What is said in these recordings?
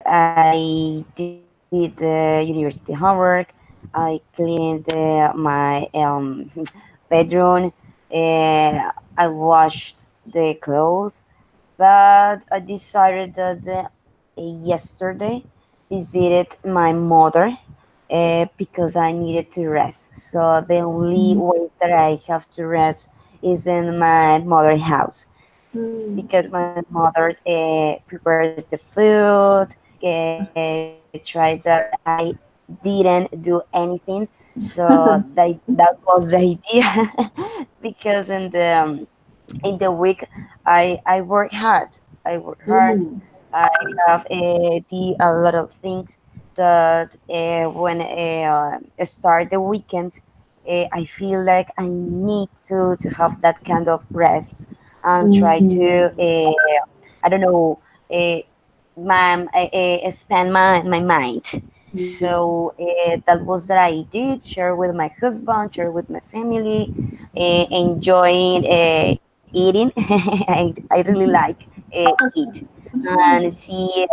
I did the university homework. I cleaned my bedroom. I washed the clothes, but I decided that yesterday visited my mother because I needed to rest. So the only Mm. way that I have to rest is in my mother's house Mm. because my mother prepares the food. Tried that I didn't do anything, so that was the idea. Because in the week I work hard. I work hard. Mm. I have a lot of things that when start the weekends, I feel like I need to have that kind of rest and try Mhm. to I don't know uh, expand my mind. So that was that I did share with my husband, share with my family, enjoying eating. I really like eat and see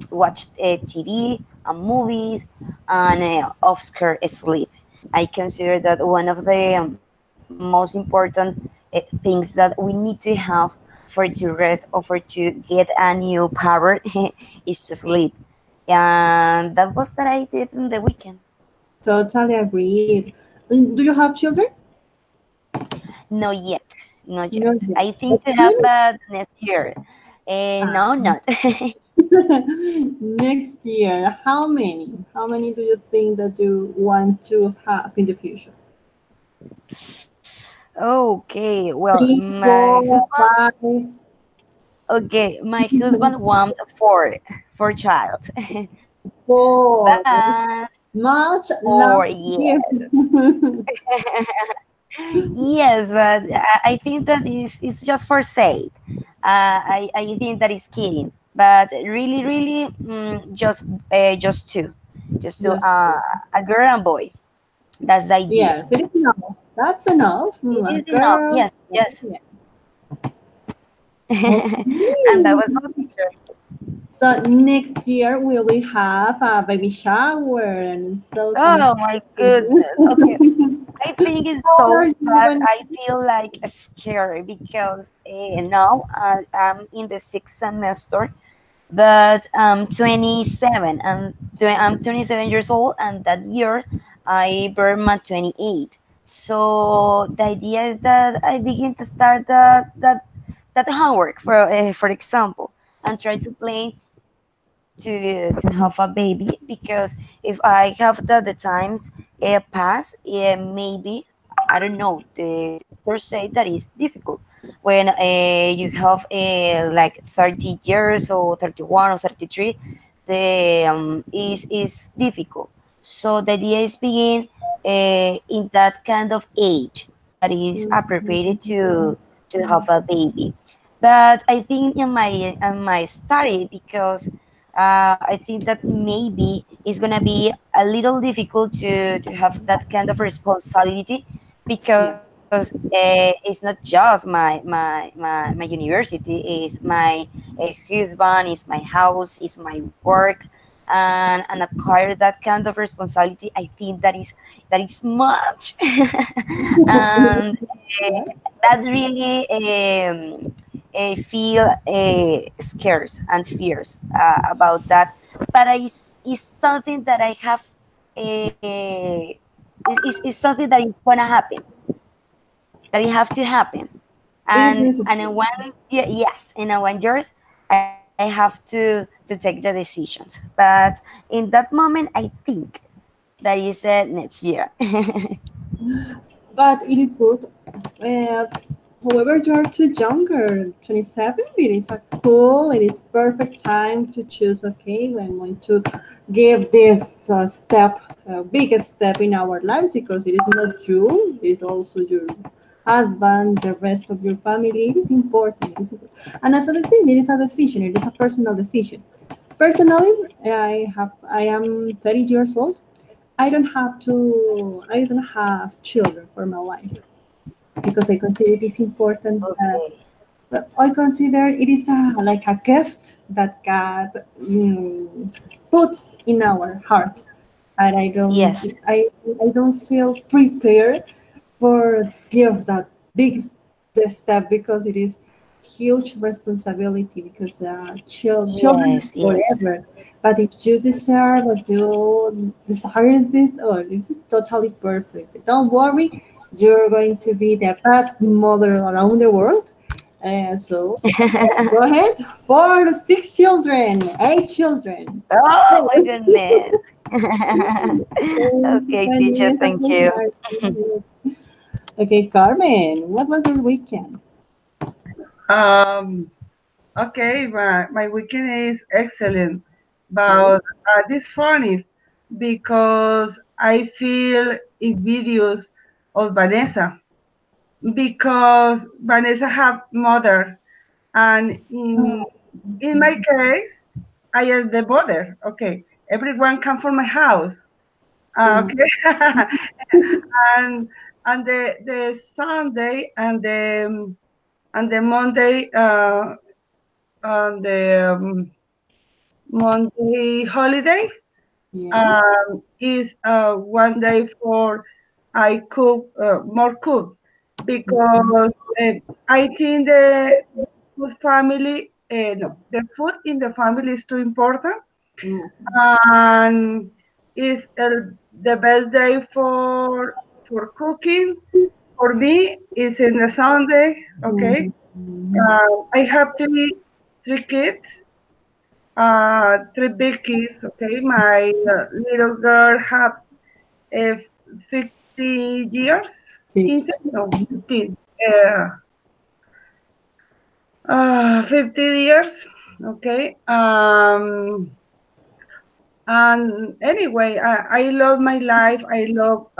watch TV and movies and off scare sleep. I consider that one of the most important things that we need to have for to rest or for to get a new power is to sleep. And that was that I did in the weekend. Totally agreed. Do you have children? Not yet, not yet. Not yet. I think to have Okay. next year. No, Ah. not. Next year, how many? How many do you think that you want to have in the future? Okay, well, Three, my four, husband. five, Okay, my husband wants four child, four. but Much love 4 years. gift. Yes, but I think that is it's just for sake. I think that is kidding, but really, really, just two, Just a girl and boy. That's the idea. yes, it is enough. That's enough. It A is enough. girl. Yes, yes. Yeah. And that Okay. was all picture. So next year we will have a baby shower and so Oh my goodness. Okay, I think it's how so, are you but going? I feel like scary because now I'm in the sixth semester, but I'm 27 and I'm 27 years old, and that year I burned my 28. So the idea is that I begin to start that homework for example, and try to plan to have a baby because if I have the times pass, maybe I don't know. The doctors say that is difficult when you have like 30 years or 31 or 33. The is difficult. So the idea is begin in that kind of age that is appropriate to have a baby. But I think in my study because I think that maybe it's gonna be a little difficult to have that kind of responsibility Yeah. because it's not just my university, it's my husband, it's my house, it's my work, and acquire that kind of responsibility. I think that is much, and Yes. that really feel scares and fears about that. But it's something that I have. It's something that is gonna happen. That it have to happen. It is And necessary. in yes, in a 1 years, I have to take the decisions. But in that moment, I think that is next year. But it is good. Uh, However, you are too younger. 27. It is a cool. It is perfect time to choose. Okay, I'm going to give this step, biggest step in our lives because it is not you. It is also your husband, the rest of your family. It is important. It is important. And as a decision, it is a decision. It is a personal decision. Personally, I am 30 years old. I don't have children for my life because I consider it is important that Okay. But I consider it is like a gift that God puts in our heart, and Yes. I don't feel prepared for give that big the step because it is huge responsibility because children Yes. Yes. forever. But if you deserve what you desire this, oh, this is totally perfect. Don't worry, you're going to be the best mother around the world. So go ahead for the six children, eight children. Oh my goodness. Okay, teacher, Vanessa, thank you. okay, Carmen, what was your weekend? Um, okay, my weekend is excellent, Okay. but this funny because I feel envious of Vanessa because Vanessa have mother, and in my case, I am the mother. Okay, everyone come from my house. Yeah. Okay, and the Sunday and the Monday and the Monday holiday Yes. is one day for I cook more cook because uh, I think the food family no the food in the family is too important Yeah. and is the best day for cooking for me is in the Sunday. Okay, Mhm. I have three kids, three big kids. Okay, my little girl have uh, 50 years. Fifty. 15? No, 15. 50 years. Okay. And anyway, I love my life. I love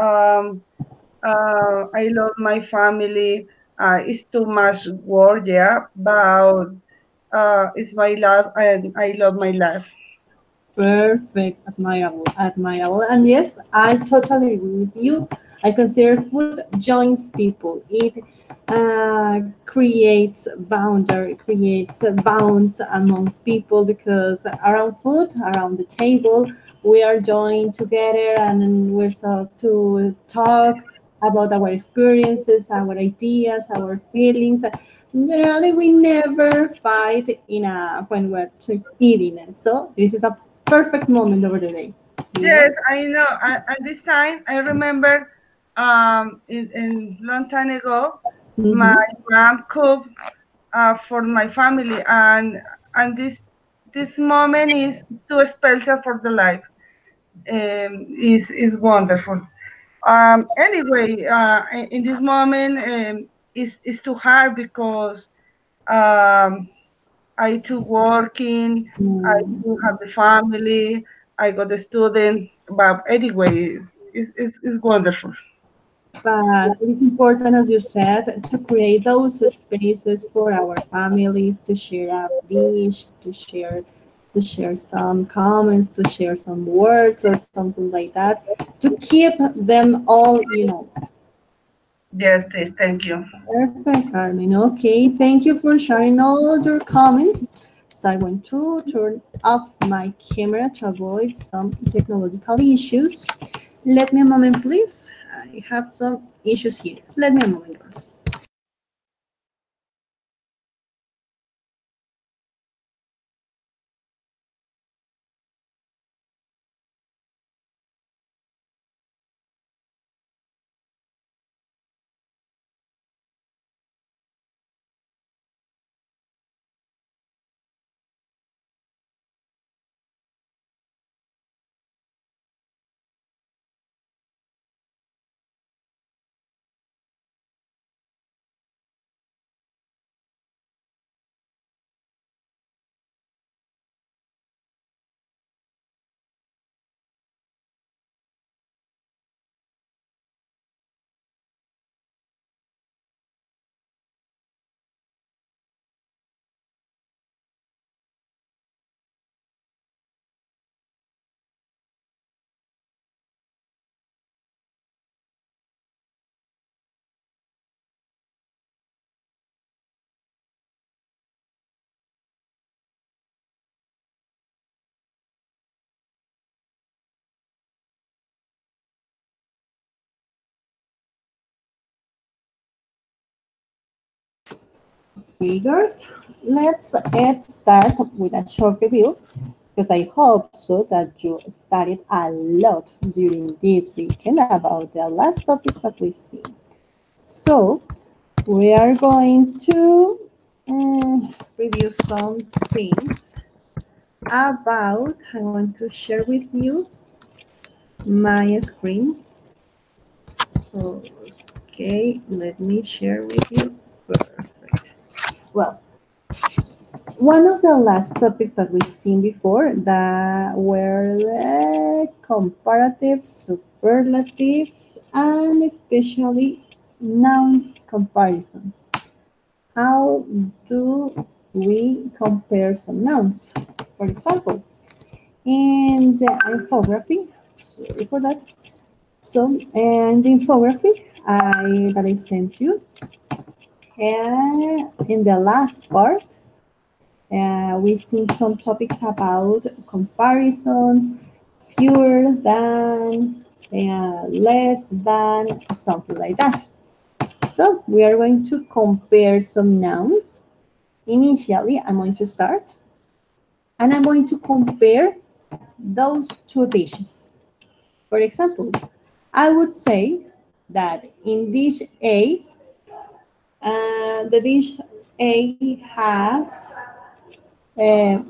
my family. It's too much work, yeah, but it's my life and I love my life. Perfect, admirable, admirable. And yes, I totally agree with you. I consider food joins people. It creates boundary, creates bounds among people because around food, around the table, we are joined together and we're to talk about our experiences, our ideas, our feelings. Generally, we never fight in a when we're eating. So this is a perfect moment over the day. Yes, Yes. I know. And this time, I remember in long time ago, my Mm-hmm. mom cooked for my family, and this moment is too special for the life. Is wonderful. Anyway, in this moment, is too hard because um, I too working, I too have the family, I got the student, but anyway, it's wonderful. But it is important, as you said, to create those spaces for our families to share a dish, to share some comments, to share some words or something like that, to keep them all united. Yes, please, thank you. Perfect, Carmen. Okay, thank you for sharing all your comments. So I want to turn off my camera to avoid some technological issues. Let me a moment, please. I have some issues here. Let me a moment, girls. Okay, girls, let's get start with a short review because I hope so that you studied a lot during this weekend about the last topics that we see. So we are going to review some things about. I want to share with you my screen. Okay, let me share with you. Perfect. Well, one of the last topics that we've seen before that were the comparatives, superlatives, and especially nouns comparisons. How do we compare some nouns? For example, in the infography, sorry for that. So, and the infography that I sent you, and in the last part, we've seen some topics about comparisons, fewer than, less than, something like that. So we are going to compare some nouns. Initially, I'm going to start and I'm going to compare those two dishes. For example, I would say that in dish A, the dish A has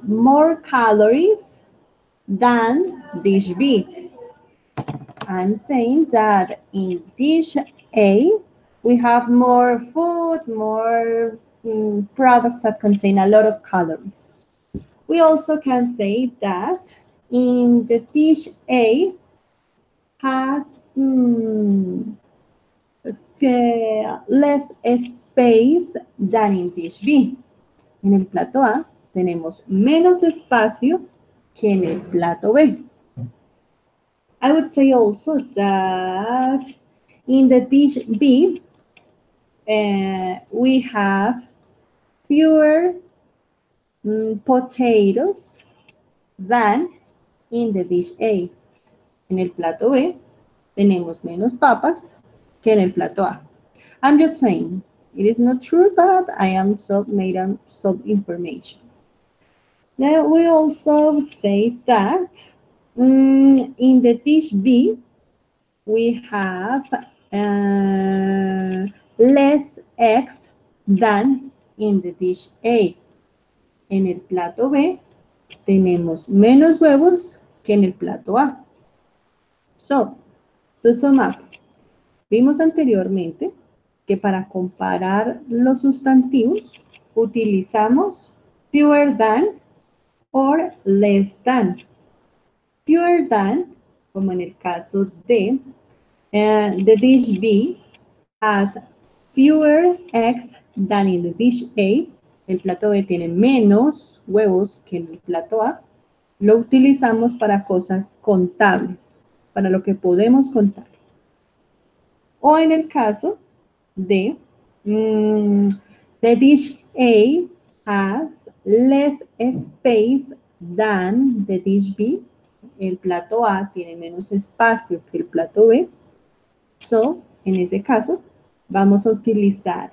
more calories than dish B. I'm saying that in dish A, we have more food, more products that contain a lot of calories. We also can say that in the dish A has less space than in dish B. En el plato A tenemos menos espacio que en el plato B. I would say also that in the dish B, we have fewer potatoes than in the dish A. En el plato B tenemos menos papas que en el plato A. I'm just saying, it is not true, but I am made up some information. Then we also would say that in the dish B, we have less eggs than in the dish A. En el plato B tenemos menos huevos que en el plato A. So, to sum up, vimos anteriormente que para comparar los sustantivos utilizamos fewer than or less than. Fewer than, como en el caso de the dish B, has fewer eggs than in the dish A. El plato B tiene menos huevos que en el plato A. Lo utilizamos para cosas contables, para lo que podemos contar. O en el caso de the dish A has less space than the dish B. El plato A tiene menos espacio que el plato B. So, en ese caso, vamos a utilizar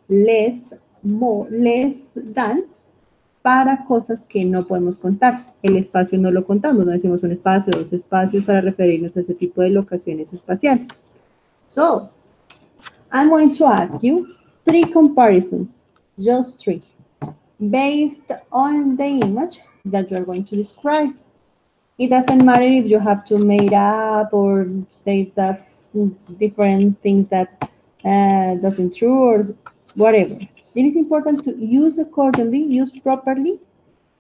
less than para cosas que no podemos contar. El espacio no lo contamos, no decimos un espacio, dos espacios para referirnos a ese tipo de locaciones espaciales. So, I'm going to ask you 3 comparisons, just 3, based on the image that you're going to describe. It doesn't matter if you have to make up or say that's different things that doesn't true or whatever. It is important to use accordingly, use properly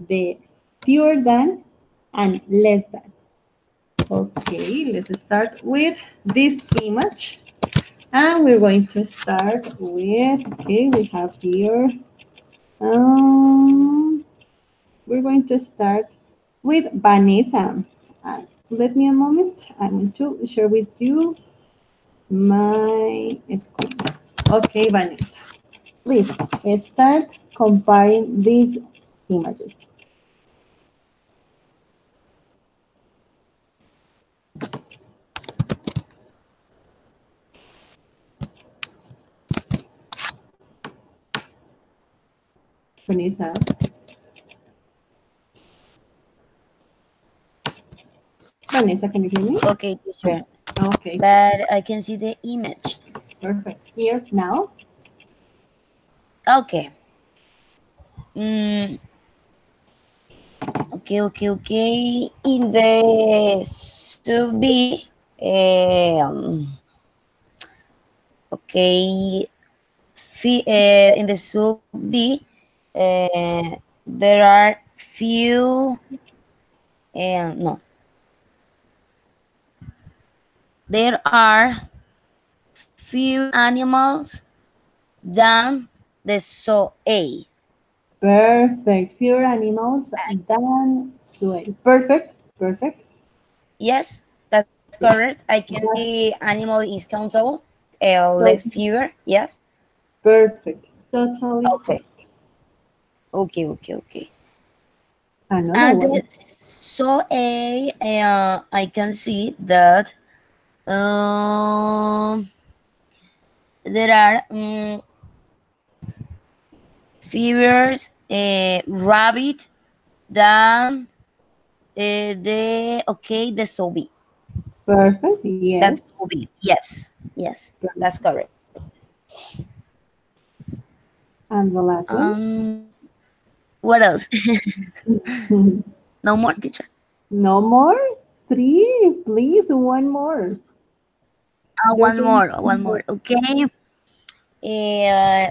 the fewer than and less than. Okay, let's start with this image. And we're going to start with, okay, we have here, we're going to start with Vanessa. Let me a moment. I'm going to share with you my screen. Okay, Vanessa. Please start comparing these images. Vanessa. Vanessa, can you hear me? Okay, teacher. Okay, But I can see the image. perfect. Here now. Okay. Mm, okay. In the sub B, okay, in the sub B, there are few, no, there are fewer animals than the so A. Perfect. Fewer animals than sway. Perfect. Perfect. Yes, that's correct. I can That's see animal is countable. Left perfect. fewer. Yes. Perfect. Totally Okay. correct. Okay. Another And one. so A, I can see that um, there are fewer rabbit than the sobi. Perfect. That's Yes. sobi. Yes, that's Perfect. correct. And the last one. What else? Mhm. No more, teacher. No more? Three, please. One more. You're One going more, one to- more. Okay.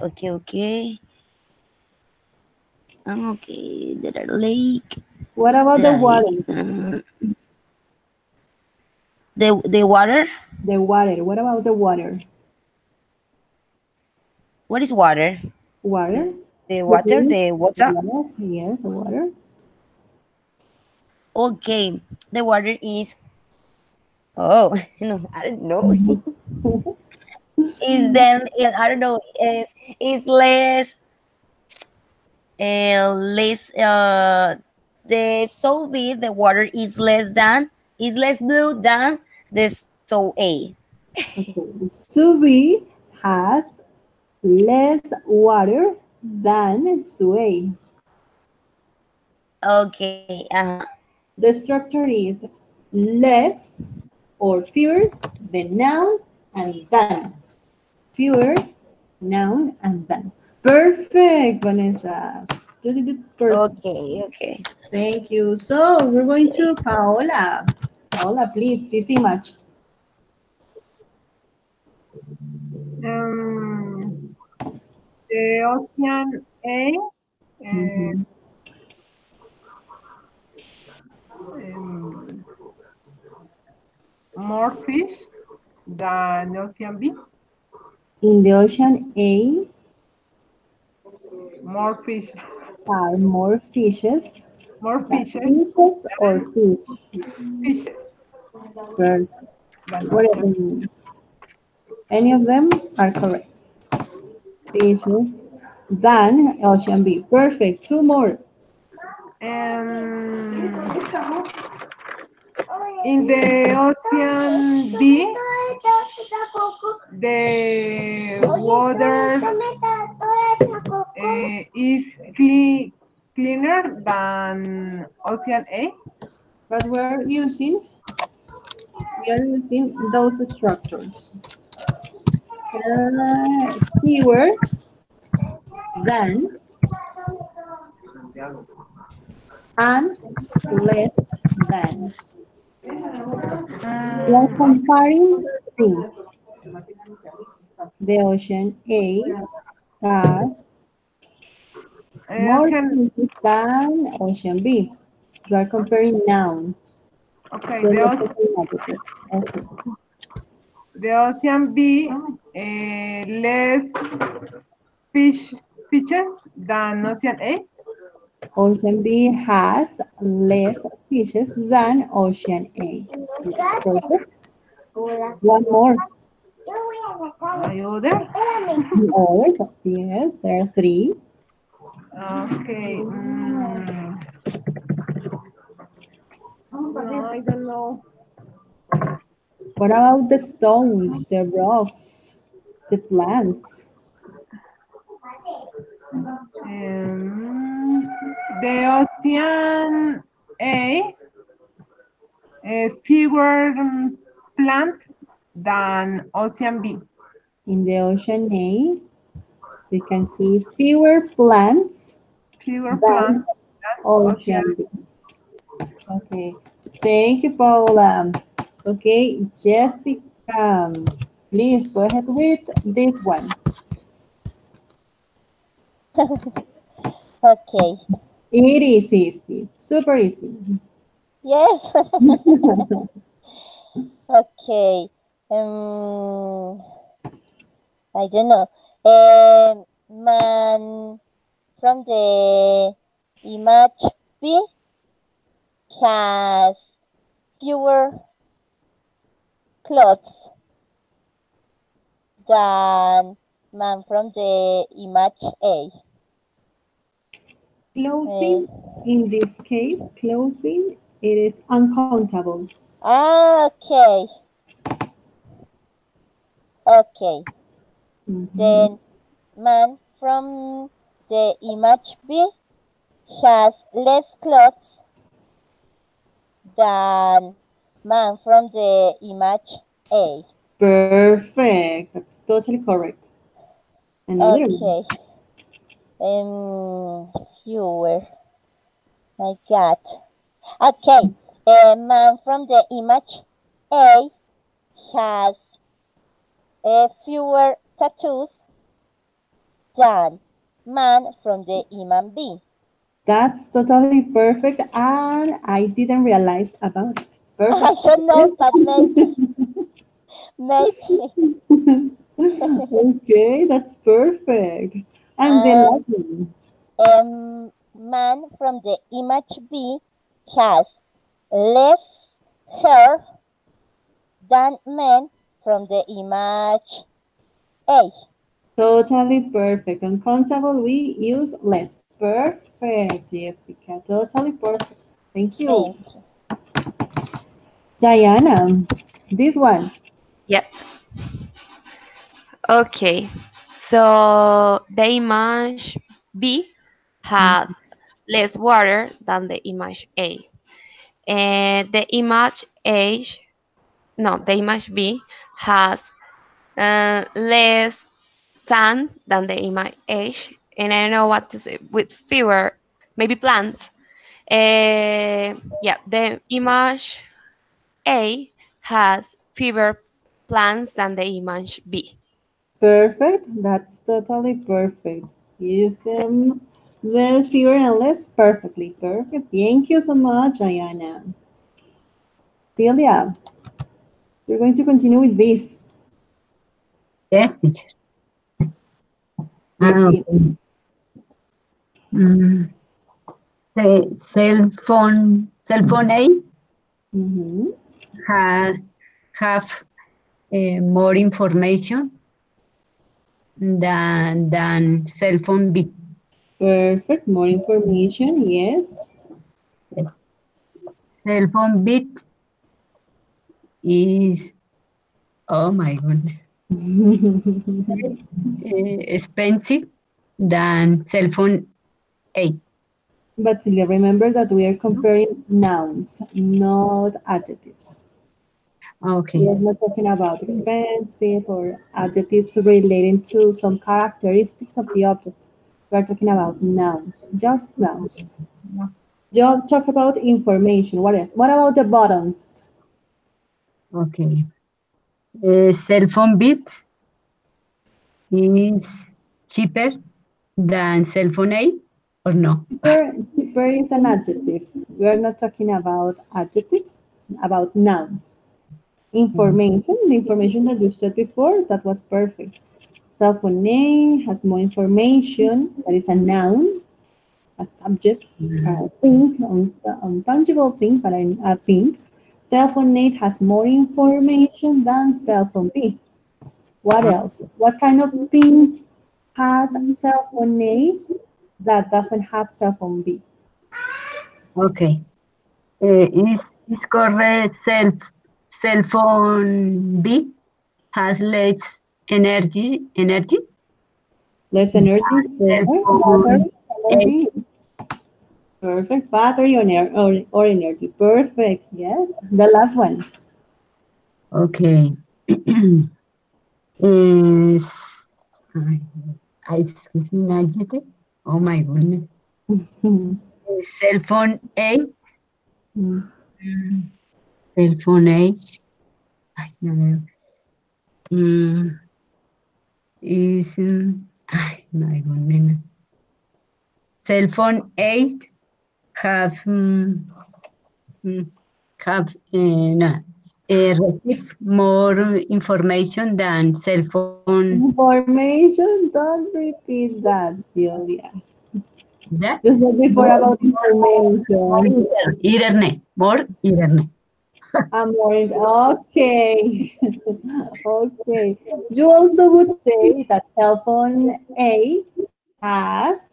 Okay. Okay. There are lake. What about There the are water? lake. The water. The water. What about the water? What is water? Water? The The water. drink? The water. Yes, yes, water. Okay. The water is. Oh no, I don't know. Is then I don't know. Is less less the so B the water is less blue than the so A. Okay. Subi has less water than Sway. Okay. The structure is less or fewer, the noun and than. Fewer, noun and than. Perfect, Vanessa. You did it perfect. Okay. Thank you. So we're going to Paola. Paola, please, this image. Um, the ocean A, uh, Mhm. um, more fish than ocean B, In the ocean A more fish, are more fishes. more That fishes fishes or than fish? fishes Perfect. than Whatever ocean. you mean. Any of them are correct. Fishes than ocean B. Perfect. Two more. Um, in the ocean B, the water is cleaner than ocean A. But we are using those structures. Fewer than and less than. We are comparing things. The ocean A has more Ocean, things than ocean B. You are comparing nouns. okay, You're not taking adjectives. Okay. the ocean B less fish fishes than ocean A. Ocean B has less fishes than ocean A. Yes, perfect. One more. Are you there? Others, yes, there are three. Okay. No, I don't know. What about the stones, the rocks, the plants? Um, the Ocean A fewer plants than Ocean B. In the ocean A, we can see fewer plants Fewer than plants than Ocean. ocean B. Okay. Thank you, Paula. Okay, Jessica, please go ahead with this one. Okay. It is easy, super easy. Yes. Okay. Um, I don't know. Man from the image B has fewer clothes than man from the image A. Clothing, in this case, clothing, it is uncountable. Okay. Okay. Mhm. Then man from the image B has less clothes than man from the image A. Perfect. That's totally correct. Another one. Okay. Fewer. My God. Okay. A man from the image A has fewer tattoos than man from the image B. That's totally perfect, and I didn't realize about it. Perfect. I don't know, but maybe, maybe. Okay, that's perfect. And the And last one. man from the image B has less hair than men from the image A. Totally perfect. Uncountable, we use less. Perfect, Jessica. Totally perfect. Thank you. Thank you. Diana, this one. Yep. Okay. So the image B has less water than the image A. And the image A, no, the image B has less sand than the image A. And I don't know what to say with fewer, maybe plants. Yeah, the image A has fewer plants than the image B. Perfect. That's totally perfect. Use them less, fewer, and less perfectly. Perfect. Thank you so much, Diana. Celia, we're going to continue with this. Yes, teacher. Yes, yes. Okay. Mm, the cell phone A Mm-hmm. has have more information than cell phone B. Perfect. More information. Yes. Yes. Cell phone B is, oh my goodness, expensive than cell phone A. But Celia, remember that we are comparing nouns, not adjectives. We Okay. are not talking about expensive or adjectives relating to some characteristics of the objects. We are talking about nouns, just nouns. You talk about information. What else? What about the buttons? Okay. Cell phone B is cheaper than cell phone A or no? Cheaper is an adjective. We are not talking about adjectives, about nouns. Information, the information that you said before, that was perfect. Cell phone name has more information, that is a noun, a subject, a thing, untangible thing, but a thing. Cell phone name has more information than cell phone B. What else? What kind of things has cell phone name that doesn't have cell phone B? Okay. Is correct cell phone B has less energy? Less energy, cell perfect. phone Battery, 8. energy, perfect. Battery or energy, perfect. Yes. The last one. Okay. is ay, excuse me, Najete. Oh my goodness. Cell phone 8. Mm, Cell phone 8. Ay, no veo. Mm, is ay, my goodness. Cell phone 8 have mm, have no, receive more information than cell phone. Information, don't repeat that, Sylvia. That You said before more, about information. internet, more internet. I'm worried. Okay. Okay. You also would say that cell phone A has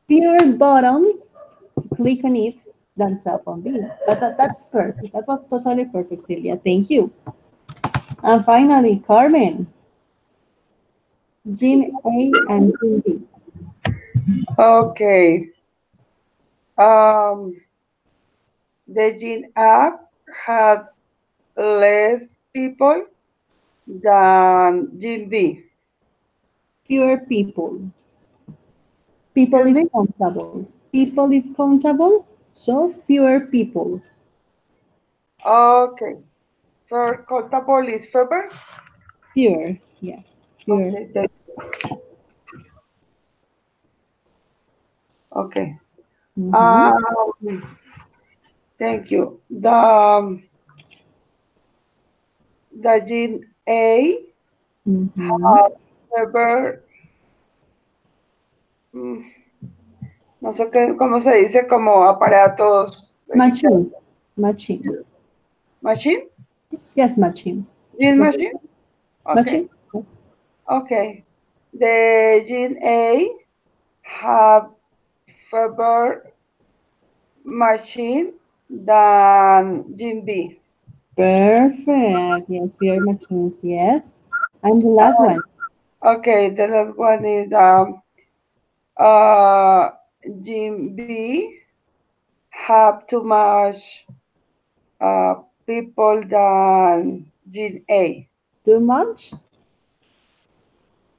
fewer buttons to click on it than cell phone B. But that's perfect. That was totally perfect, Celia. Thank you. And finally, Carmen, Gene A and Gene B. Okay. Um, the Gene app had less people than Gene B. Fewer people. People Excuse is me? countable. People is countable, so fewer people. Okay. For contable is February? Fewer, yes, fewer. Okay. Okay. Mm-hmm. Um, thank you. The gene A Mm-hmm. has several, mm, no sé qué, cómo se dice, como aparatos registrados. Machines, machines. Machine? Yes, machines. Gene Yes, machine? Okay. machine. Yes. Okay. The gene A have fewer machine than gene B. Perfect. Yes, fewer machines. Yes. And the last one. Okay, the last one is uh gene B have too much uh, people than gene A. Too much?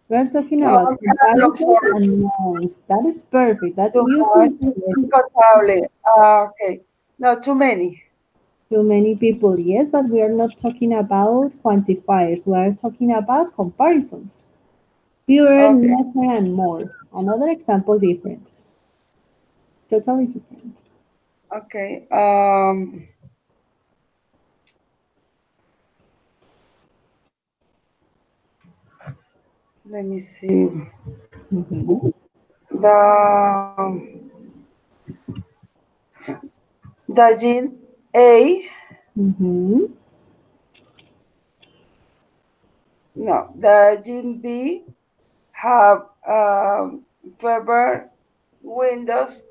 We're talking No, about no, comparisons sorry, and nouns. That is perfect. That too much. uses Incontable. Okay, no, too many. too many people. Yes, but we are not talking about quantifiers. We are talking about comparisons. Fewer, Okay, lesser, and more. Another example different. Totally different. okay. Let me see. Mm-hmm. The the gene A, Mm-hmm. no, the gene B have fewer windows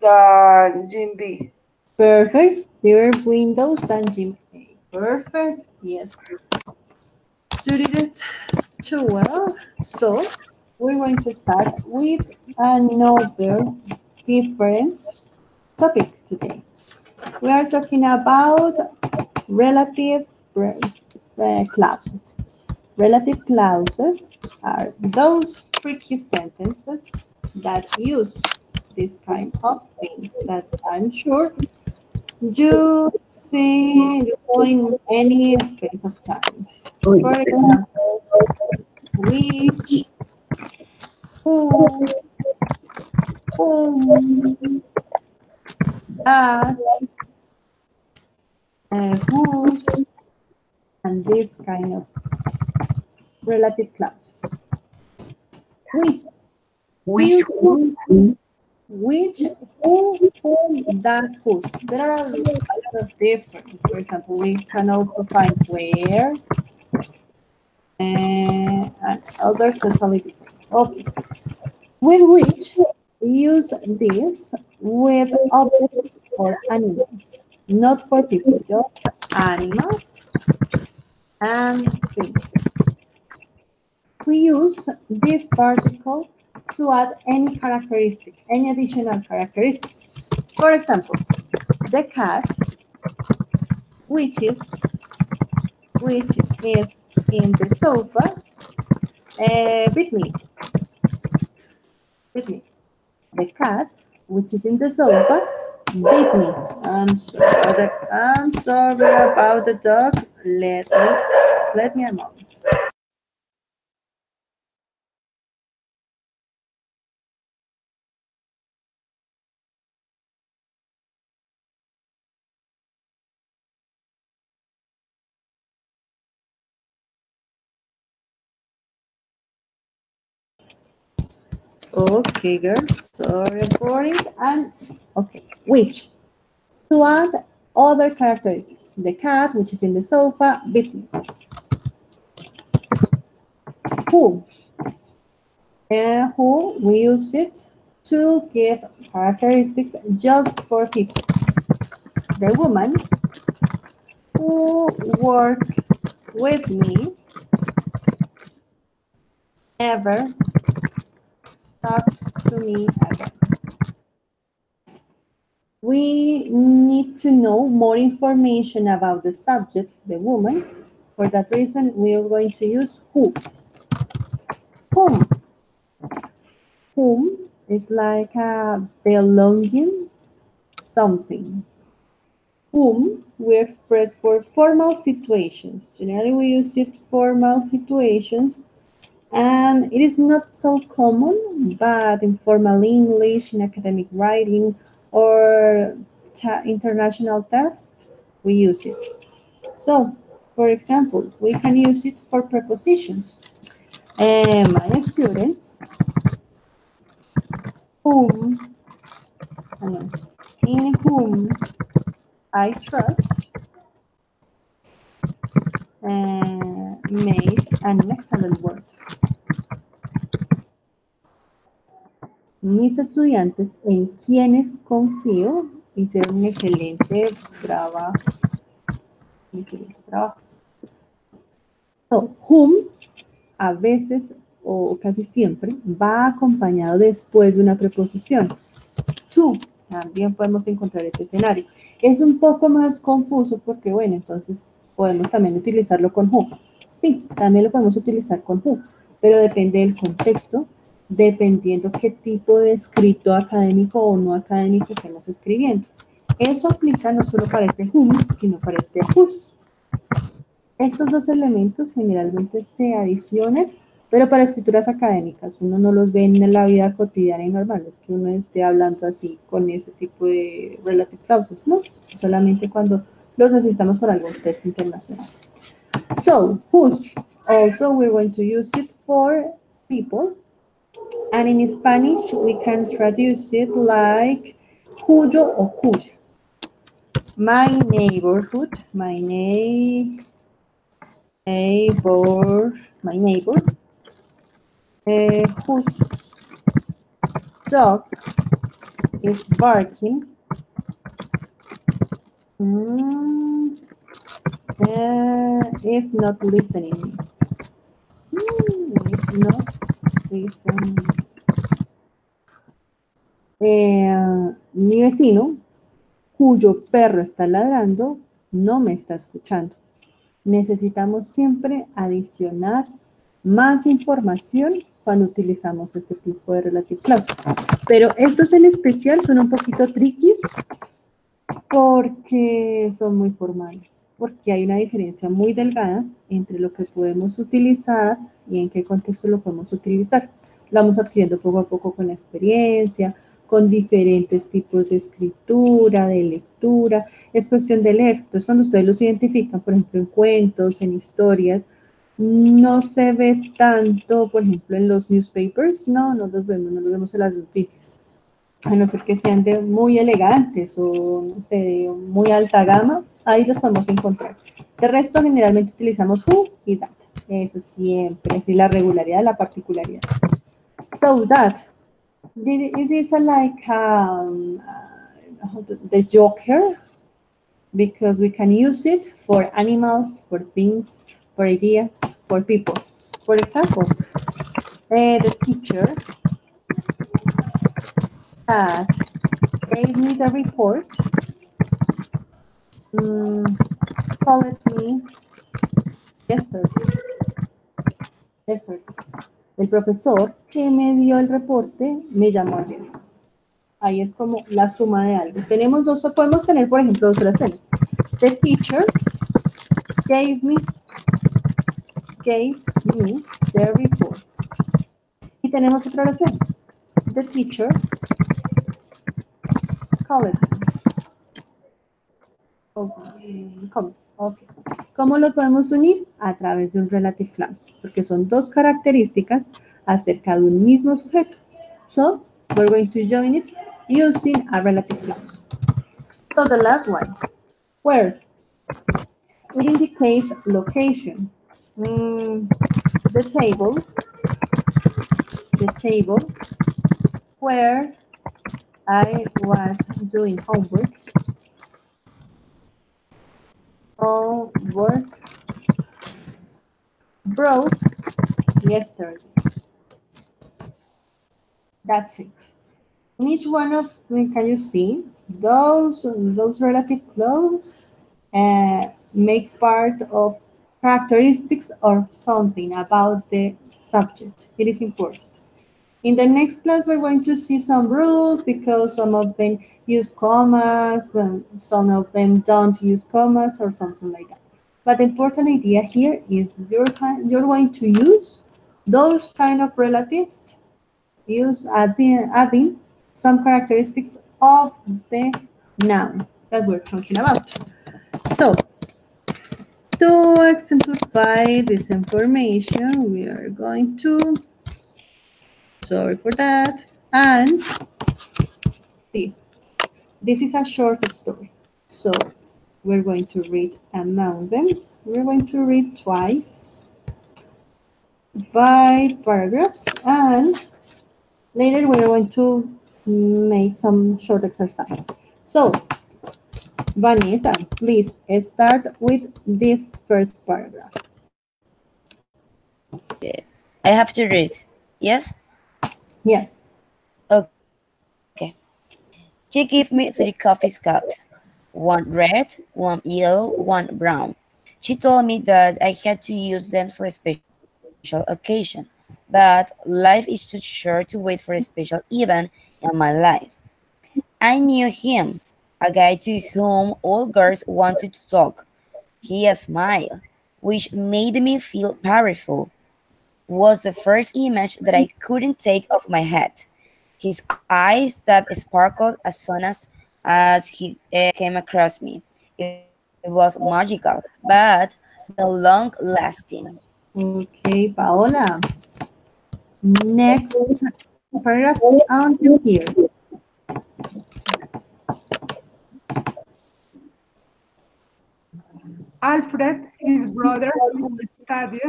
than gene B. Perfect. Fewer windows than Jim A. Perfect. Yes. You did it too well. So we're going to start with another different topic today. We are talking about relatives clauses. Relative clauses are those tricky sentences that use this kind of things that I'm sure you see you know in any space of time. Uy, For example, which, who, whom, that, whose, and this kind of relative clauses. Which we which use one? which, who, whom, that, whose. There are a lot of different. For example, we can also find where and other totally different. Okay. With which we use this with objects or animals, not for people, just animals and things. We use this particle to add any characteristic, any additional characteristics. For example, the cat, which is which is in the sofa, with me, with me. The cat, which is in the sofa, bit me. I'm sorry about the dog. Let me a moment. Okay, girls, sorry for it. And okay, which to add other characteristics. The cat, which is in the sofa, bit me. Who? Who we use it to give characteristics just for people. The woman who worked with me never talked to me again. We need to know more information about the subject, the woman. For that reason, we are going to use who. Whom. Whom is like a belonging something. Whom we express for formal situations. Generally, we use it formal situations, and it is not so common, but in formal English, in academic writing, or international tests, we use it. So, for example, we can use it for prepositions. My students, whom, in whom I trust, made an excellent work. Mis estudiantes, en quienes confío, hicieron un excelente trabajo. Excelente trabajo. So, whom a veces o casi siempre va acompañado después de una preposición. To, también podemos encontrar este escenario. Es un poco más confuso porque, bueno, entonces podemos también utilizarlo con who. Sí, también lo podemos utilizar con who, pero depende del contexto, dependiendo qué tipo de escrito académico o no académico estemos escribiendo. Eso aplica no solo para este whom, sino para este whose. Estos dos elementos generalmente se adicionan, pero para escrituras académicas uno no los ve en la vida cotidiana y normal, es que uno esté hablando así con ese tipo de relative clauses, ¿no? Solamente cuando los necesitamos para algún texto internacional. So, whose, also we're going to use it for people, and in Spanish we can traduce it like cuyo o cuya. My neighborhood, my my neighbor, whose dog is barking, is not listening. Is not listening. Mi vecino, cuyo perro está ladrando, no me está escuchando. Necesitamos siempre adicionar más información cuando utilizamos este tipo de relative clause. Pero estos en especial son un poquito tricky porque son muy formales, porque hay una diferencia muy delgada entre lo que podemos utilizar y en qué contexto lo podemos utilizar. Lo vamos adquiriendo poco a poco con la experiencia, con diferentes tipos de escritura, de lectura. Es cuestión de leer. Entonces, cuando ustedes los identifican, por ejemplo, en cuentos, en historias, no se ve tanto, por ejemplo, en los newspapers, no los vemos en las noticias. A no ser que sean de muy elegantes o, no sé, de muy alta gama, ahí los podemos encontrar. De resto, generalmente utilizamos who y that. Eso siempre, así la regularidad, la particularidad. So, that. It is like the joker, because we can use it for animals, for things, for ideas, for people. For example, the teacher that gave me the report mm, called me yesterday. Yesterday. El profesor que me dio el reporte me llamó ayer. Ahí es como la suma de algo. Tenemos dos, podemos tener, por ejemplo, dos oraciones. The teacher gave me, gave me the report. Y tenemos otra oración. The teacher called me. ¿Cómo? Okay. ¿Cómo lo podemos unir? A través de un relative clause, porque son dos características acerca de un mismo sujeto. So, we're going to join it using a relative clause. So, the last one, where it indicates location. The table where I was doing homework broke yesterday. That's it. In each one of them, can you see those relative clause make part of characteristics of something about the subject. It is important. In the next class, we're going to see some rules because some of them use commas, and some of them don't use commas or something like that. But the important idea here is you're going to use those kind of relatives, adding some characteristics of the noun that we're talking about. So, to exemplify this information, we are going to, sorry for that, and this. This is a short story. So, we're going to read among them. We're going to read twice by paragraphs, and later we're going to make some short exercise. So, Vanessa, please start with this first paragraph. I have to read. Yes? Yes. Okay. She gave me 3 coffee cups, one red, one yellow, one brown. She told me that I had to use them for a special occasion, but life is too short to wait for a special event in my life. I knew him, a guy to whom all girls wanted to talk. He smiled, which made me feel powerful. Was the first image that I couldn't take off my head. His eyes that sparkled as he came across me. It was magical, but no long lasting. Okay, Paola. Next paragraph until here. Alfred, his brother, who studied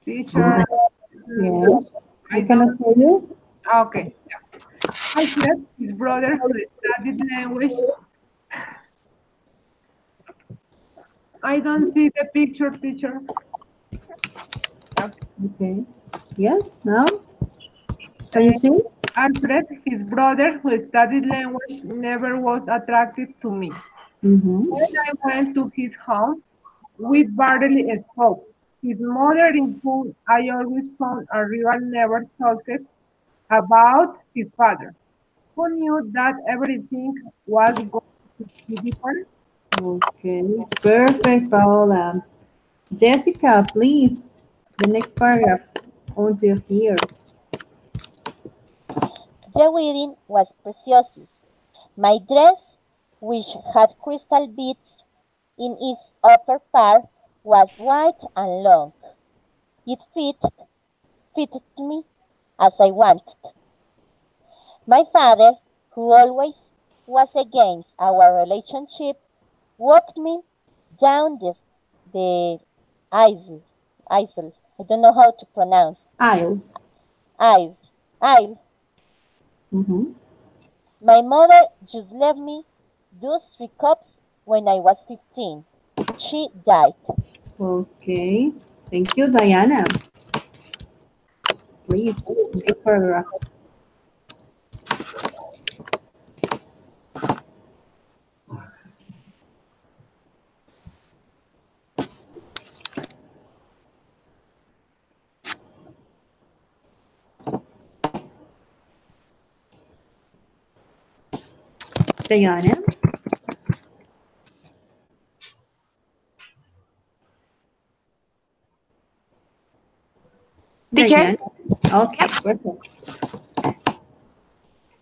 teacher. Yes. I I cannot don't. hear you. Okay. Alfred, his brother, who studied language. I don't see the picture, teacher. Okay. Okay. Yes, now? Can you see? Alfred, his brother, who studied language, never was attracted to me. Mm-hmm. When I went to his home, we barely spoke. His mother, in whom I always found a rival, never talked about his father, who knew that everything was going to be different. Okay. Perfect, Paola. Jessica, please. The next paragraph until here. The wedding was precious. My dress, which had crystal beads in its upper part, was white and long. It fitted me as I wanted. My father, who always was against our relationship, walked me down the aisle. Aisle. I don't know how to pronounce. I'll. Aisle. Aisle. Mm-hmm. My mother just left me those 3 cups when I was 15. She died. Okay. Thank you, Diana. Please, next paragraph. Diana. Teacher? Diana. Okay, Yep. perfect.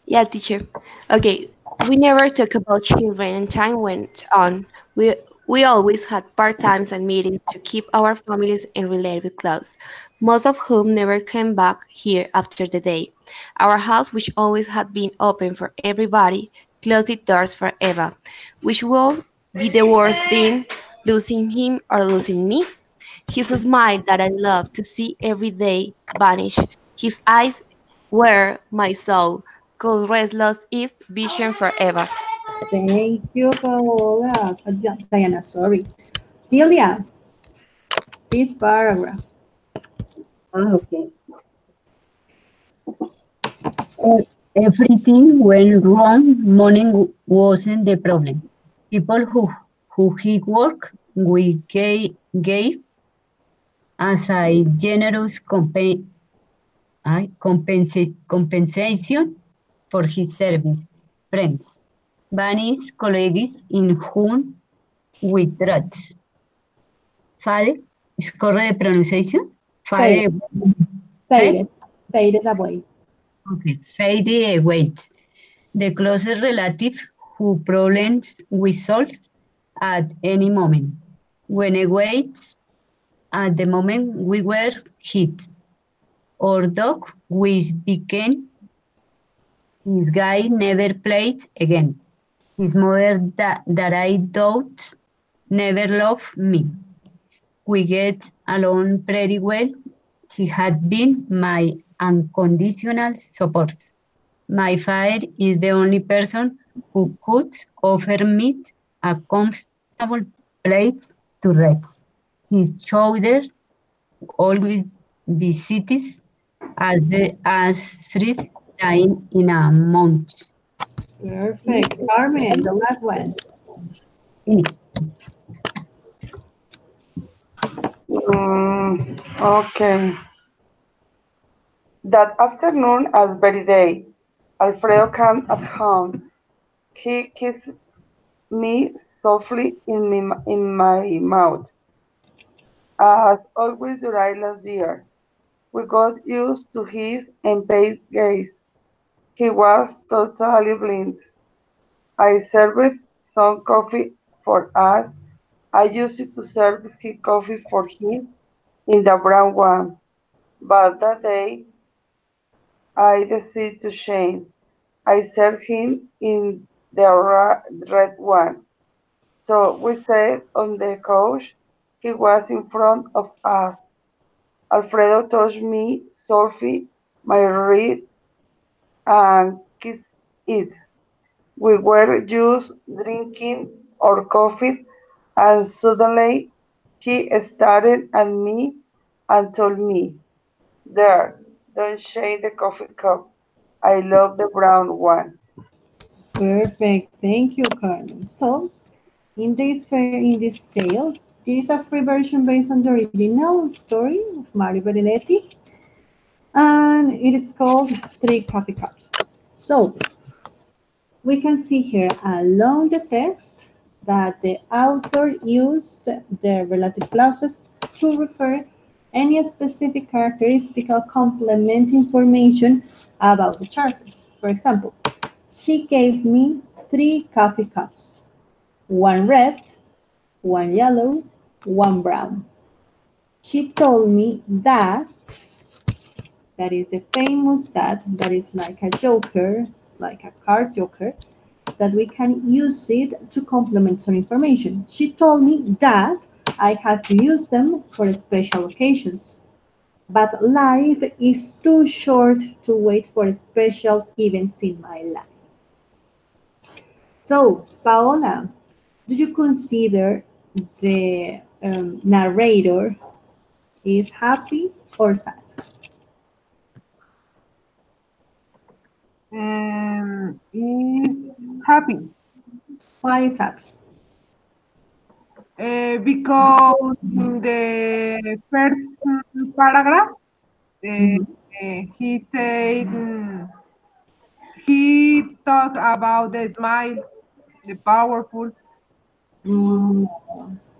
Yeah, teacher. Okay, we never talk about children and time went on. We always had part-times and meetings to keep our families and relatives close, most of whom never came back here after the day. Our house, which always had been open for everybody, closed its doors forever, which will be the worst thing, losing him or losing me. His smile that I love to see every day vanish. His eyes were my soul, could restless its vision forever. Thank you, Paola. Diana, sorry. Celia, this paragraph. Okay. Everything went wrong. Money wasn't the problem. People who he worked with gave as a generous compensation for his service. Friends, Bunny's colleagues in whom we trust. Fade is correct the pronunciation? Faded, Fade, eh? faded, faded away. Okay, fade awaits. The closest relative who problems we solve at any moment. When awaits at the moment we were hit. Our dog, which became his guy, never played again. His mother that I doubt never loved me. We get along pretty well. She had been my unconditional support. My father is the only person who could offer me a comfortable place to rest. His shoulder always visited as 3 times in a month. Perfect. Carmen, the last one. Finish. Okay. That afternoon, as very day, Alfredo came at home. He kissed me softly in my mouth, as always during last year. We got used to his impatient gaze. He was totally blind. I served some coffee for us. I used to serve his coffee for him in the brown one, but that day I decided to change. I served him in the red one. So we sat on the couch. He was in front of us. Alfredo touched me softly, my wrist, and kissed it. We were just drinking our coffee, and suddenly he stared at me and told me, "There, don't shake the coffee cup. I love the brown one." Perfect. Thank you, Carmen. So, in this tale, there is a free version based on the original story of Mario Benedetti, and it is called Three Coffee Cups. So, we can see here along the text that the author used the relative clauses to refer any specific characteristic or complement information about the characters. For example, she gave me 3 coffee cups, one red, one yellow, one brown. She told me that is the famous that is like a joker, like a card joker, that we can use it to complement some information. She told me that I had to use them for special occasions, but life is too short to wait for special events in my life. So, Paola, do you consider the narrator is happy or sad? Is happy Why is happy? because in the first paragraph, uh, Mhm. he said he talked about the smile, the powerful. Mm,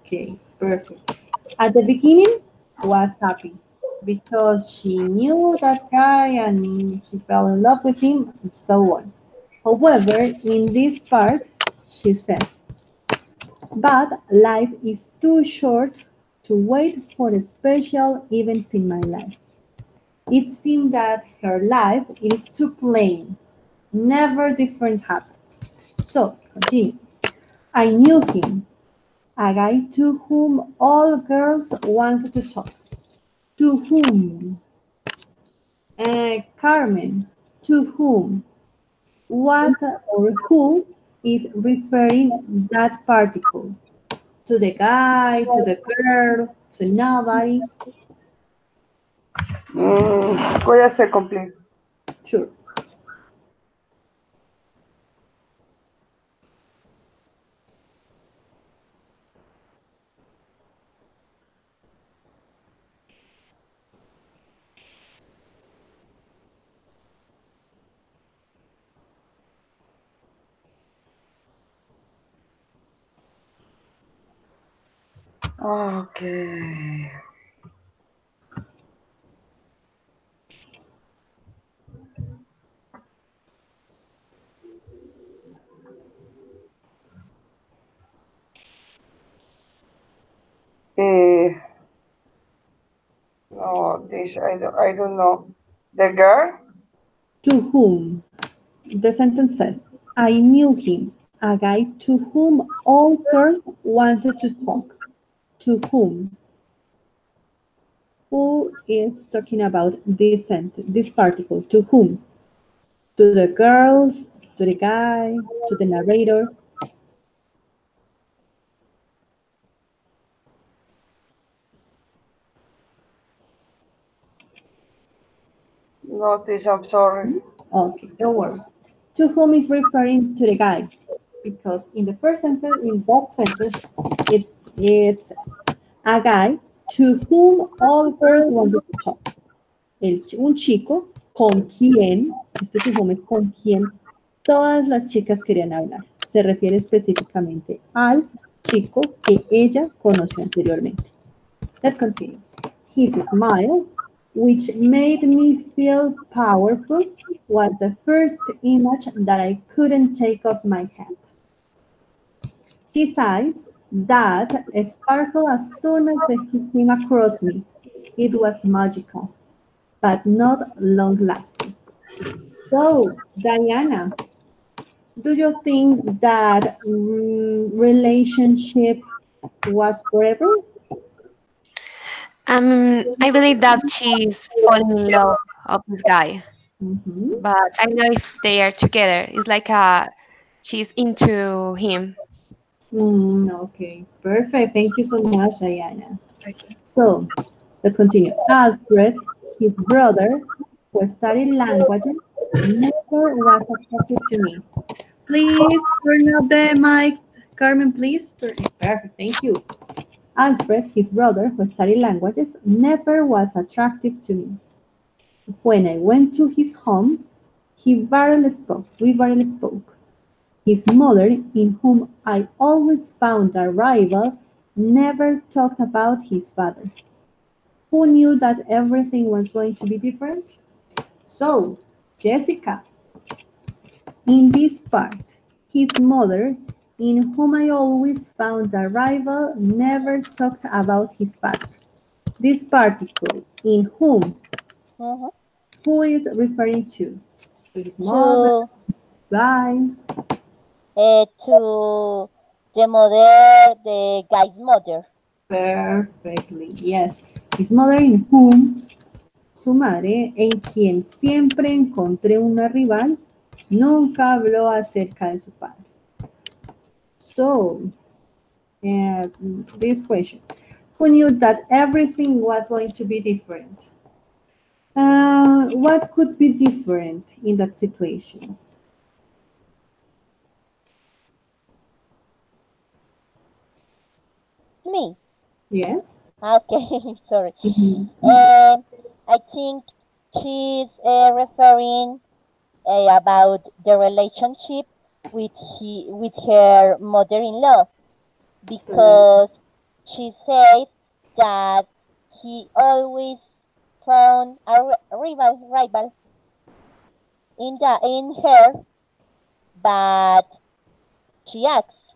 okay, perfect. At the beginning, was happy because she knew that guy and he fell in love with him and so on. However, in this part, she says, but life is too short to wait for special events in my life. It seemed that her life is too plain, never different habits. So, continue. I knew him, a guy to whom all girls wanted to talk. To whom? Carmen. To whom? What or who is referring that particle? To the guy, to the girl, to nobody? Wait a second, please. Sure. Okay. Uh, no, this I don't know. The girl? To whom? The sentence says, I knew him, a guy to whom all girls wanted to talk. To whom? Who is talking about this sentence, this particle? To whom? To the girls, to the guy, to the narrator. No, this I'm sorry. Okay, don't worry. To whom is referring to the guy? Because in the first sentence, in that sentence, it says, a guy to whom all girls wanted to talk. Un chico con quien, este to whom es con quien todas las chicas querían hablar. Se refiere específicamente al chico que ella conoció anteriormente. Let's continue. His smile, which made me feel powerful, was the first image that I couldn't take off my head. His eyes, that sparkled as soon as he came across me. It was magical, but not long lasting. So, Diana, do you think that relationship was forever? I believe that she's falling in love of this guy, Mhm. but I don't know if they are together. It's like she's into him. Okay, perfect. Thank you so much, Diana. Okay. So, let's continue. Alfred, his brother, who studied languages, never was attracted to me. Please turn up the mics. Carmen, please. Perfect, thank you. Alfred, his brother, who studied languages, never was attractive to me. When I went to his home, we barely spoke. His mother, in whom I always found a rival, never talked about his father. Who knew that everything was going to be different? So, Jessica, in this part, his mother, in whom I always found a rival, never talked about his father. This particle, in Mhm. who is referring to his mother, To guy. to the mother, the guy's mother. Perfectly, yes. His mother, in whom, su madre, en quien siempre encontré una rival, nunca habló acerca de su padre. So, this question. who knew that everything was going to be different. What could be different in that situation? Me. Yes. Okay, sorry. Mhm. I think she's referring about the relationship with her mother-in-law Correct. because she said that he always found a rival in her, but she asks,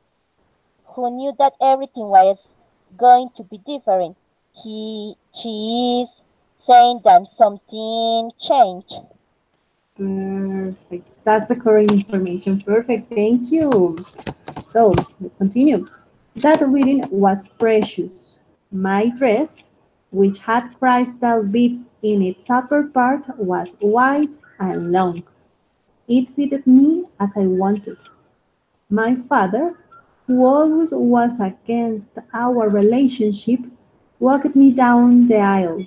who knew that everything was going to be different? She is saying that something changed. Perfect. That's the correct information. Perfect. Thank you. So let's continue. That wedding was precious. My dress, which had crystal beads in its upper part, was white and long. It fitted me as I wanted. My father, who always was against our relationship, walked me down the aisle.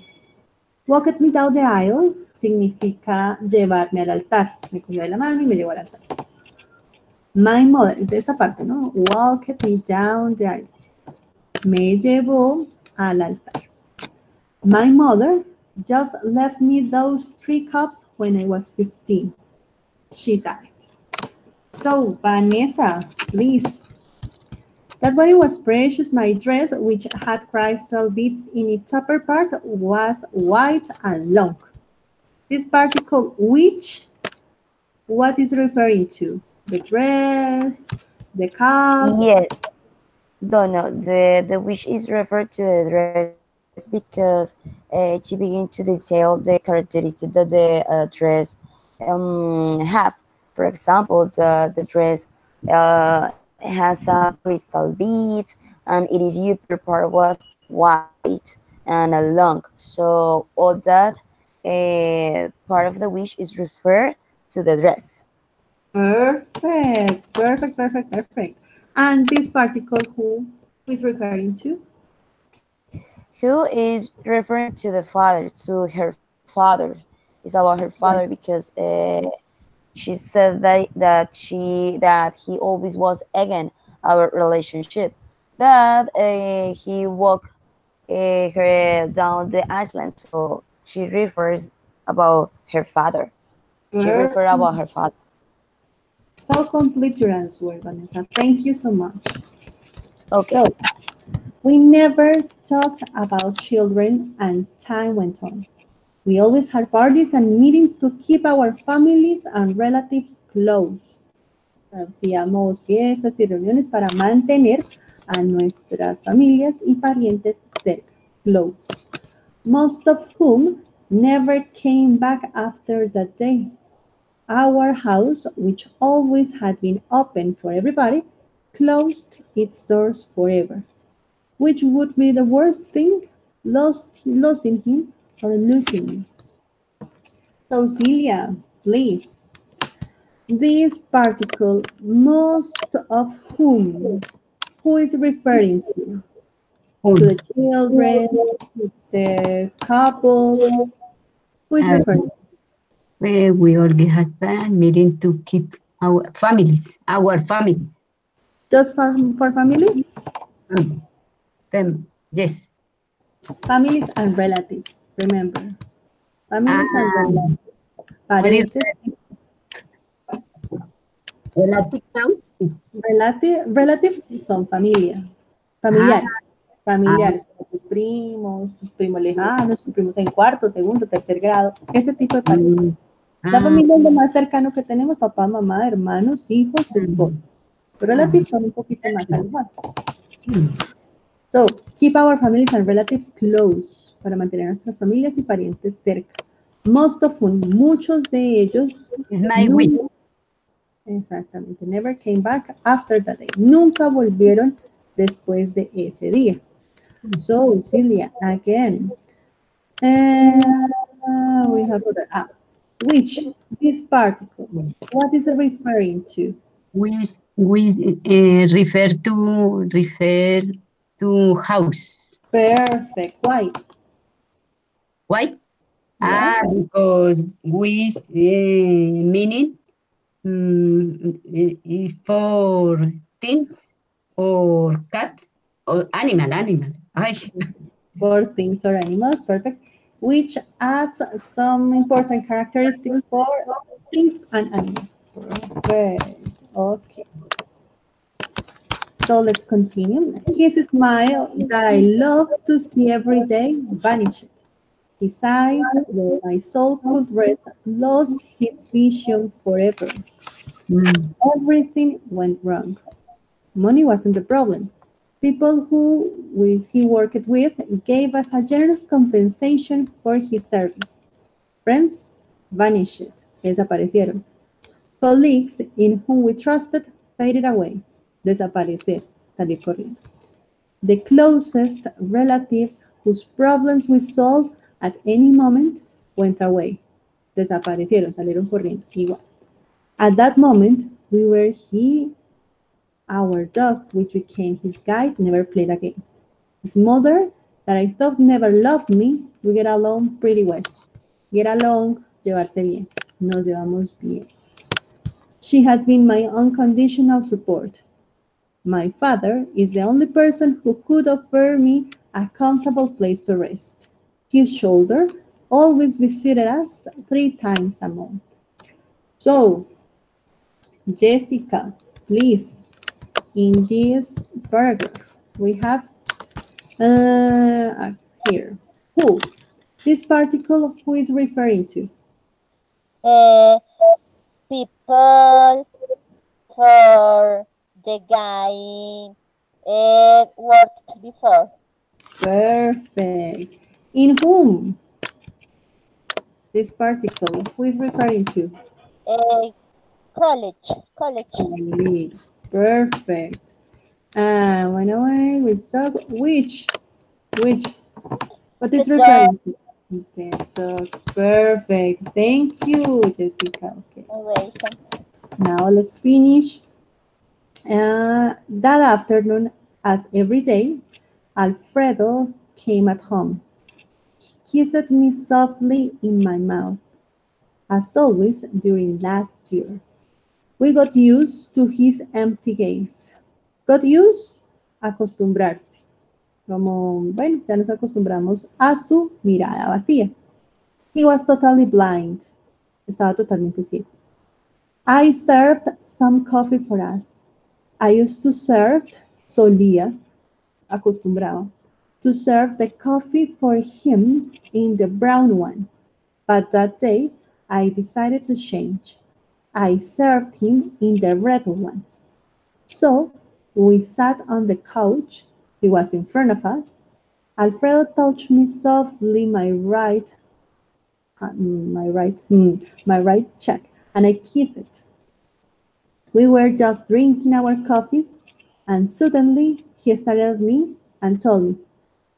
Walked me down the aisle significa llevarme al altar. Me cogió de la mano y me llevó al altar. My mother, de esa parte, ¿no? Walked me down the aisle. Me llevó al altar. My mother just left me those 3 cups when I was 15. She died. So, Vanessa, please. That body was precious. My dress, which had crystal beads in its upper part, was white and long. This particle, which, what is referring to? The dress, the cups. Yes. No, no. The wish is referred to the dress because she begins to detail the characteristics that the dress have. For example, the dress has crystal beads, and it is upper part was white and long. So all that part of the wish is referred to the dress. Perfect, perfect, perfect, perfect. And this particle, who is referring to? Who is referring to the father, to her father. It's about her father Right. because she said that he always was against our relationship, that he walked her down the island. So she refers about her father. She referred Perfect. about her father. So complete your answer, Vanessa. Thank you so much. Okay. So, we never talked about children and time went on. We always had parties and meetings to keep our families and relatives close. Hacíamos fiestas y reuniones para mantener a nuestras familias y parientes cerca, close. Most of whom never came back after that day. Our house, which always had been open for everybody, closed its doors forever. Which would be the worst thing? Losing him or losing me? So, Celia, please. This particle, most of who is referring to Home. the children, the couples, who is Uh, referring? we already had planned meeting to keep our families. Just for families? Families. Yes. Families and relatives, remember. Families and Ah, relatives. what is Parientes, relative house? relatives son familia, Ah, familiares. ah, Familiares, como tus primos lejanos, tus primos en cuarto, segundo, tercer grado, ese tipo de parientes. mm, La ah, familia es lo más cercano que tenemos, papá, mamá, hermanos, hijos, esposos. mm, ah, Relatives son un poquito más alejados. mm. So, keep our families and relatives close, para mantener a nuestras familias y parientes cerca. Most of whom, muchos de ellos, It's my week. nunca, exactamente, never came back after that day. Nunca volvieron después de ese día. So, Celia, again, we have other which this particle, what is it referring to? We refer to house. Perfect. Why? Why? Yes. Because wish meaning is for things or cat or animal. Ay. For things or animals. Perfect. Which adds some important characteristics for things and animals. Perfect. Okay. So let's continue. His smile that I love to see every day vanished. His eyes, where my soul could rest, lost its vision forever. Mm. Everything went wrong. Money wasn't the problem. People he worked with gave us a generous compensation for his service. Friends vanished, se desaparecieron. Colleagues in whom we trusted faded away, desaparecer, salir corriendo. The closest relatives whose problems we solved at any moment went away, desaparecieron, salieron corriendo, igual. At that moment, we were our dog, which became his guide, never played again. His mother, that I thought never loved me, we get along pretty well. Get along, llevarse bien. Nos llevamos bien. She had been my unconditional support. My father is the only person who could offer me a comfortable place to rest. His shoulder always visited us 3 times a month. So, Jessica, please, in this paragraph, we have here who. This particle who is referring to? Uh, people for the guy worked before. Perfect. In whom? This particle who is referring to? Uh, college. Colleagues. Perfect. Went away with dog. Which? What The is dog referring to? The dog. Perfect. Thank you, Jessica. Okay. relation. Now let's finish. That afternoon, as every day, Alfredo came at home. He kissed me softly in my mouth, as always during last year. We got used to his empty gaze. Got used, acostumbrarse. Como, bueno, ya nos acostumbramos a su mirada vacía. He was totally blind. Estaba totalmente ciego. I served some coffee for us. I used to serve, solía, acostumbraba, to serve the coffee for him in the brown one. But that day, I decided to change. I served him in the red one. So we sat on the couch. He was in front of us. Alfredo touched me softly my right cheek, and I kissed it. We were just drinking our coffees, and suddenly he stared at me and told me,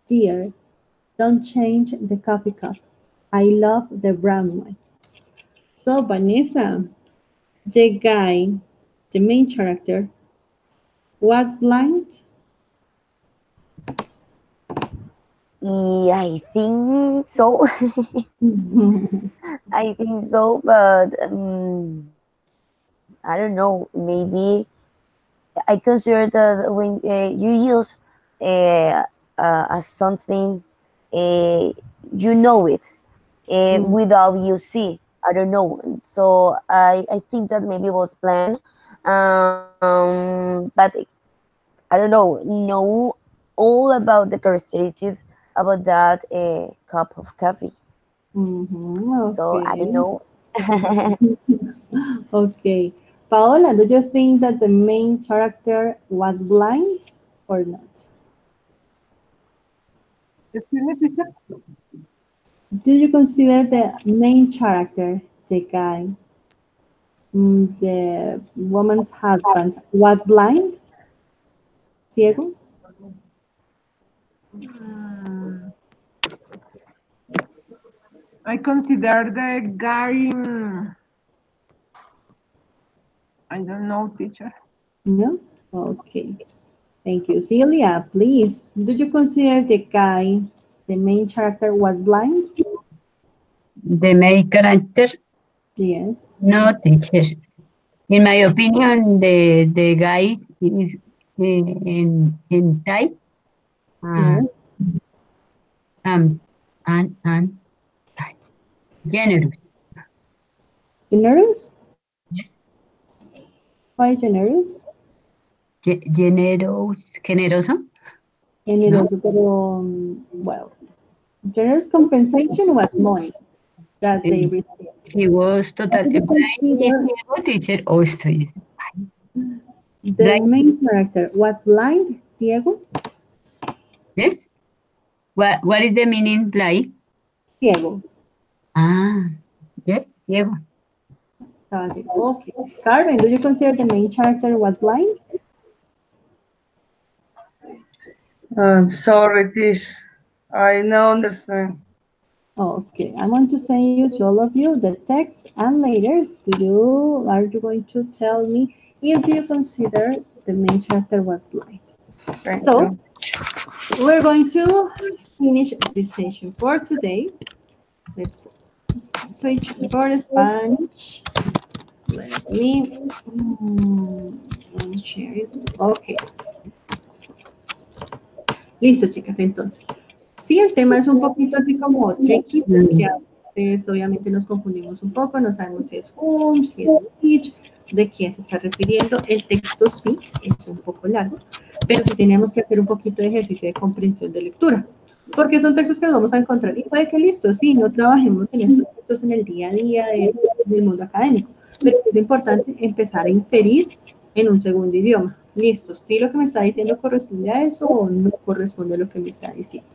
"Dear, don't change the coffee cup. I love the brown one." So Vanessa, the guy, the main character, was blind. Yeah, I think so. I think so, but I don't know. Maybe I consider that when you use uh, as something, uh, you know it without you see. I don't know. So I think that maybe it was planned, but I don't know all about the characteristics about that cup of coffee. So I don't Okay. know. Okay. Paola, do you think that the main character was blind or not? Excuse me, teacher. Do you consider the main character, the guy, the woman's husband, was blind? Ciego? Mm, I consider the guy, I don't know, teacher. No? Okay. Thank you. Celia, please, do you consider the guy, the main character, was blind? The main character, Yes. no teacher. In my opinion, the guy is in type uh, Yes. um, and generous. Generous? Why generous? Generoso, no? Generoso, pero, well, generous compensation was money that they Eh, received. He was What total do you blind. Is consider ciego, teacher also is the blind. main character was blind, ciego? Yes. What is the meaning blind? Ciego. Ah, yes, ciego. Estaba ciego. Okay. Carmen, do you consider the main character was blind? Sorry, Tish. I don't understand. Okay, I want to send you to all of you the text, and later, are you going to tell me if do you consider the main character was blind? Thank So you. we're going to finish this session for today. Let's switch for Spanish. Let me share it. Okay, listo, chicas, entonces. Sí, el tema es un poquito así como tricky porque a veces obviamente nos confundimos un poco, no sabemos si es whom, si es which, de quién se está refiriendo. El texto sí es un poco largo, pero sí tenemos que hacer un poquito de ejercicio de comprensión de lectura, porque son textos que nos vamos a encontrar y puede que listo, sí, no trabajemos en estos textos en el día a día del mundo académico, pero es importante empezar a inferir en un segundo idioma. Listo, sí lo que me está diciendo corresponde a eso o no corresponde a lo que me está diciendo.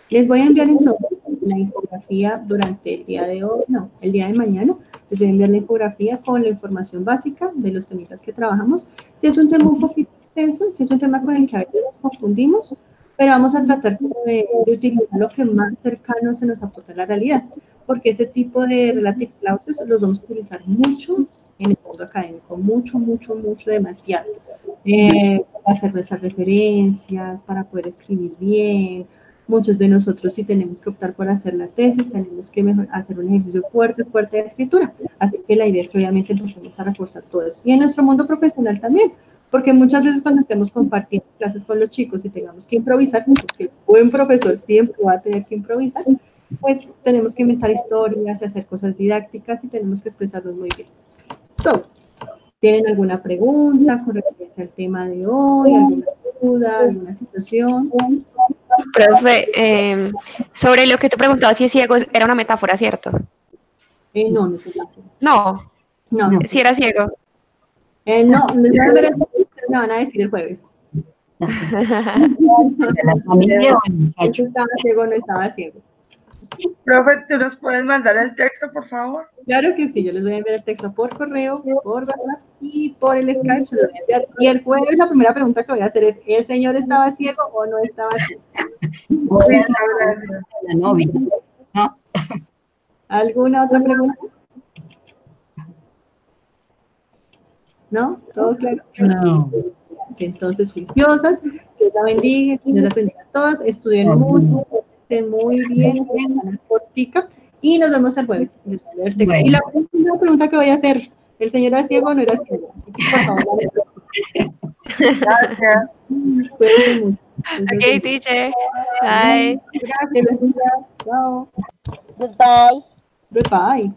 Les voy a enviar entonces la infografía durante el día de hoy, no, el día de mañana. Les voy a enviar la infografía con la información básica de los temitas que trabajamos. Si es un tema un poquito extenso, si es un tema con el que a veces nos confundimos, pero vamos a tratar como de utilizar lo que más cercano se nos aporta a la realidad, porque ese tipo de relative clauses los vamos a utilizar mucho en el mundo académico, mucho, mucho, mucho, demasiado. Para hacer nuestras referencias, para poder escribir bien. Muchos de nosotros, si tenemos que optar por hacer la tesis, tenemos que hacer un ejercicio fuerte, fuerte de escritura. Así que la idea es que obviamente empecemos a reforzar todo eso. Y en nuestro mundo profesional también, porque muchas veces cuando estemos compartiendo clases con los chicos y tengamos que improvisar, porque el buen profesor siempre va a tener que improvisar, pues tenemos que inventar historias y hacer cosas didácticas y tenemos que expresarlos muy bien. So, ¿tienen alguna pregunta con referencia al tema de hoy? ¿Alguna duda? ¿Alguna situación? Profe, sobre lo que tú preguntabas si es ciego, era una metáfora, ¿cierto? No, no es metáfora. No, No, No. no es si era ciego. no, me van a ver me van a decir el jueves. ¿De la familia o el muchacho? Estaba ciego o no estaba ciego. Profe, ¿tú nos puedes mandar el texto, por favor? Claro que sí, yo les voy a enviar el texto por correo, por WhatsApp y por el Skype se lo voy a enviar. Y el jueves la primera pregunta que voy a hacer es, ¿el señor estaba ciego o no estaba ciego? O era Listo, gracias. la novia, ¿no? ¿Alguna otra pregunta? ¿No? ¿Todo claro? No. Entonces, juiciosas, que Dios la bendiga, que Dios las bendiga a todas, estudien mucho, estén muy bien, es cortica, y nos vemos el jueves. Les voy a leer el texto. Y Bueno, la última pregunta que voy a hacer, ¿el señor era ciego o no era ciego? Así que, por favor, Gracias. cuídense mucho. Ok, teacher. Bye. Gracias, chao. Goodbye. Goodbye.